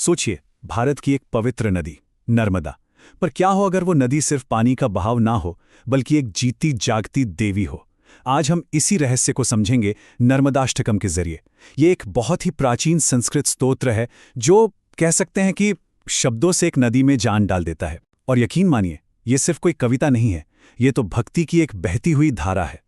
सोचिए, भारत की एक पवित्र नदी नर्मदा। पर क्या हो अगर वो नदी सिर्फ पानी का बहाव ना हो, बल्कि एक जीती जागती देवी हो। आज हम इसी रहस्य को समझेंगे नर्मदाष्टकम के जरिए। ये एक बहुत ही प्राचीन संस्कृत स्तोत्र है जो कह सकते हैं कि शब्दों से एक नदी में जान डाल देता है। और यकीन मानिए, ये सिर्फ कोई कविता नहीं है, ये तो भक्ति की एक बहती हुई धारा है।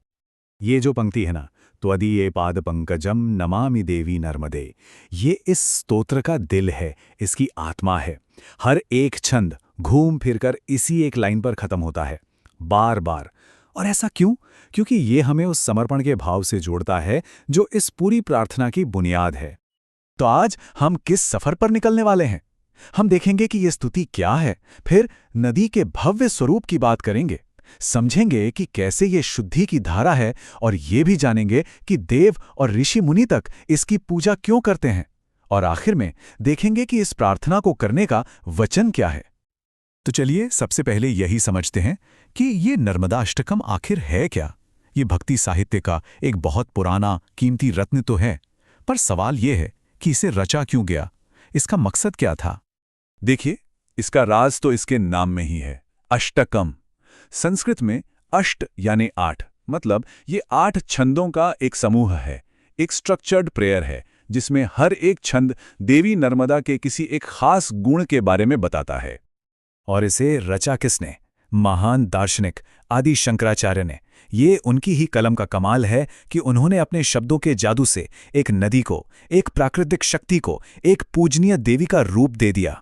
ये जो पंक्ति है ना, त्वदीये पाद पंकजम नमामि देवी नर्मदे, ये इस स्तोत्र का दिल है, इसकी आत्मा है। हर एक छंद घूम फिरकर इसी एक लाइन पर खत्म होता है, बार बार। और ऐसा क्यों? क्योंकि ये हमें उस समर्पण के भाव से जोड़ता है जो इस पूरी प्रार्थना की बुनियाद है। तो आज हम किस सफर पर निकलने वाले हैं? हम देखेंगे कि ये स्तुति क्या है, फिर नदी के भव्य स्वरूप की बात करेंगे, समझेंगे कि कैसे ये शुद्धि की धारा है, और ये भी जानेंगे कि देव और ऋषि मुनि तक इसकी पूजा क्यों करते हैं। और आखिर में देखेंगे कि इस प्रार्थना को करने का वचन क्या है। तो चलिए सबसे पहले यही समझते हैं कि ये नर्मदाष्टकम आखिर है क्या। ये भक्ति साहित्य का एक बहुत पुराना कीमती रत्न तो है, पर सवाल ये है कि इसे रचा क्यों गया, इसका मकसद क्या था। देखिए, इसका राज तो इसके नाम में ही है, अष्टकम। संस्कृत में अष्ट यानी 8, मतलब ये 8 छंदों का एक समूह है, एक स्ट्रक्चर्ड प्रेयर है जिसमें हर एक छंद देवी नर्मदा के किसी एक खास गुण के बारे में बताता है। और इसे रचा किसने? महान दार्शनिक आदि शंकराचार्य ने। ये उनकी ही कलम का कमाल है कि उन्होंने अपने शब्दों के जादू से एक नदी को, एक प्राकृतिक शक्ति को, एक पूजनीय देवी का रूप दे दिया।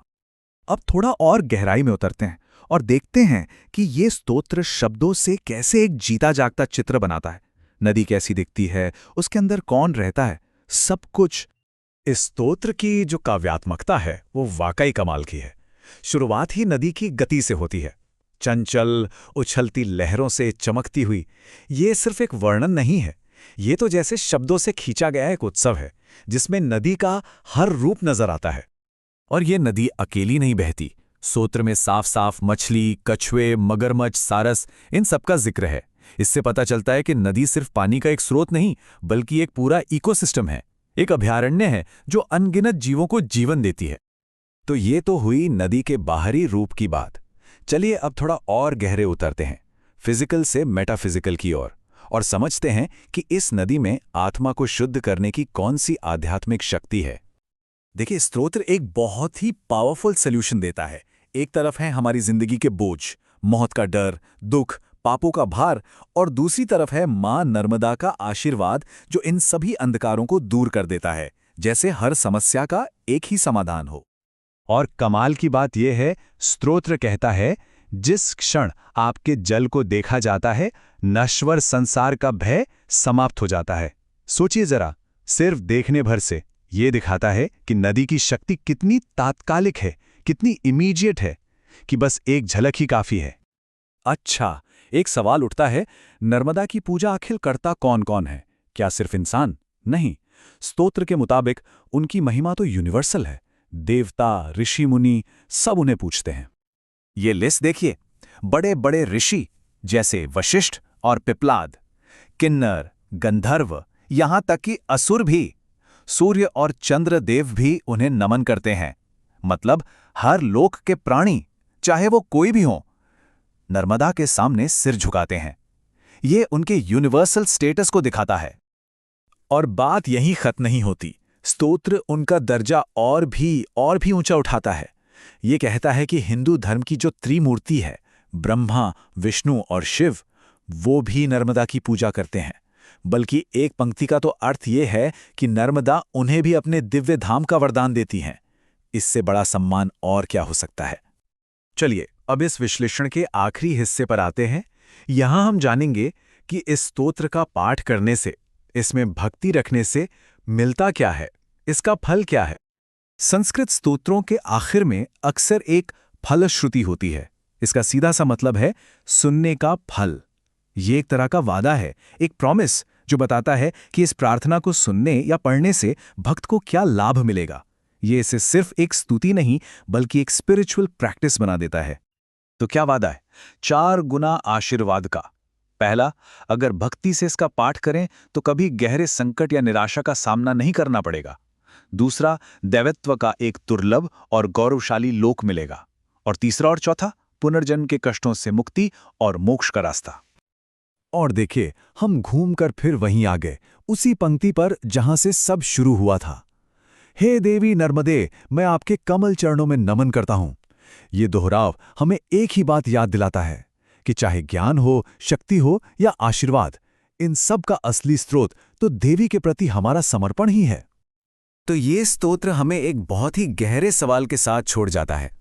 अब थोड़ा और गहराई में उतरते हैं और देखते हैं कि ये स्तोत्र शब्दों से कैसे एक जीता जागता चित्र बनाता है। नदी कैसी दिखती है, उसके अंदर कौन रहता है, सब कुछ। इस स्तोत्र की जो काव्यात्मकता है वो वाकई कमाल की है। शुरुआत ही नदी की गति से होती है, चंचल उछलती लहरों से चमकती हुई। ये सिर्फ एक वर्णन नहीं है, ये तो जैसे शब्दों से खींचा गया एक उत्सव है जिसमें नदी का हर रूप नजर आता है। और ये नदी अकेली नहीं बहती। स्तोत्र में साफ साफ मछली, कछुए, मगरमच्छ, सारस, इन सब का जिक्र है। इससे पता चलता है कि नदी सिर्फ पानी का एक स्रोत नहीं, बल्कि एक पूरा इकोसिस्टम है, एक अभयारण्य है जो अनगिनत जीवों को जीवन देती है। तो ये तो हुई नदी के बाहरी रूप की बात। चलिए अब थोड़ा और गहरे उतरते हैं, फिजिकल से मेटाफिजिकल की ओर, और समझते हैं कि इस नदी में आत्मा को शुद्ध करने की कौन सी आध्यात्मिक शक्ति है। देखिए, स्तोत्र एक बहुत ही पावरफुल सॉल्यूशन देता है। एक तरफ है हमारी जिंदगी के बोझ, मौत का डर, दुख, पापों का भार, और दूसरी तरफ है मां नर्मदा का आशीर्वाद जो इन सभी अंधकारों को दूर कर देता है, जैसे हर समस्या का एक ही समाधान हो। और कमाल की बात यह है, स्तोत्र कहता है जिस क्षण आपके जल को देखा जाता है, नश्वर संसार का भय समाप्त हो जाता है। सोचिए जरा, सिर्फ देखने भर से ये दिखाता है कि नदी की शक्ति कितनी तात्कालिक है, कितनी इमीडिएट है, कि बस एक झलक ही काफी है। अच्छा, एक सवाल उठता है, नर्मदा की पूजा आखिर करता कौन कौन है? क्या सिर्फ इंसान? नहीं, स्तोत्र के मुताबिक उनकी महिमा तो यूनिवर्सल है। देवता, ऋषि मुनि सब उन्हें पूछते हैं। ये लिस्ट देखिए, बड़े बड़े ऋषि जैसे वशिष्ठ और पिप्लाद, किन्नर, गंधर्व, यहां तक कि असुर भी, सूर्य और चंद्र देव भी उन्हें नमन करते हैं। मतलब हर लोक के प्राणी, चाहे वो कोई भी हो, नर्मदा के सामने सिर झुकाते हैं। ये उनके यूनिवर्सल स्टेटस को दिखाता है। और बात यहीं खत्म नहीं होती। स्तोत्र उनका दर्जा और भी ऊंचा उठाता है। ये कहता है कि हिंदू धर्म की जो त्रिमूर्ति है, ब्रह्मा, विष्णु और शिव, वो भी नर्मदा की पूजा करते हैं। बल्कि एक पंक्ति का तो अर्थ ये है कि नर्मदा उन्हें भी अपने दिव्य धाम का वरदान देती हैं। इससे बड़ा सम्मान और क्या हो सकता है। चलिए अब इस विश्लेषण के आखिरी हिस्से पर आते हैं। यहां हम जानेंगे कि इस स्तोत्र का पाठ करने से, इसमें भक्ति रखने से मिलता क्या है, इसका फल क्या है। संस्कृत स्तोत्रों के आखिर में अक्सर एक फलश्रुति होती है। इसका सीधा सा मतलब है सुनने का फल। ये एक तरह का वादा है, एक प्रॉमिस जो बताता है कि इस प्रार्थना को सुनने या पढ़ने से भक्त को क्या लाभ मिलेगा। ये इसे सिर्फ एक स्तुति नहीं, बल्कि एक स्पिरिचुअल प्रैक्टिस बना देता है। तो क्या वादा है? 4 गुना आशीर्वाद का। पहला, अगर भक्ति से इसका पाठ करें तो कभी गहरे संकट या निराशा का सामना नहीं करना पड़ेगा। दूसरा, दैवत्व का एक दुर्लभ और गौरवशाली लोक मिलेगा। और तीसरा और चौथा, पुनर्जन्म के कष्टों से मुक्ति और मोक्ष का रास्ता। और देखिए, हम घूमकर फिर वहीं आ गए, उसी पंक्ति पर जहां से सब शुरू हुआ था। हे देवी नर्मदे, मैं आपके कमल चरणों में नमन करता हूं। ये दोहराव हमें एक ही बात याद दिलाता है कि चाहे ज्ञान हो, शक्ति हो या आशीर्वाद, इन सब का असली स्रोत तो देवी के प्रति हमारा समर्पण ही है। तो ये स्तोत्र हमें एक बहुत ही गहरे सवाल के साथ छोड़ जाता है।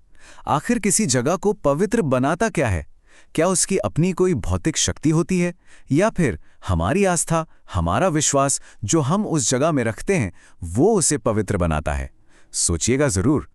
आखिर किसी जगह को पवित्र बनाता क्या है? क्या उसकी अपनी कोई भौतिक शक्ति होती है, या फिर हमारी आस्था, हमारा विश्वास जो हम उस जगह में रखते हैं, वो उसे पवित्र बनाता है? सोचिएगा जरूर।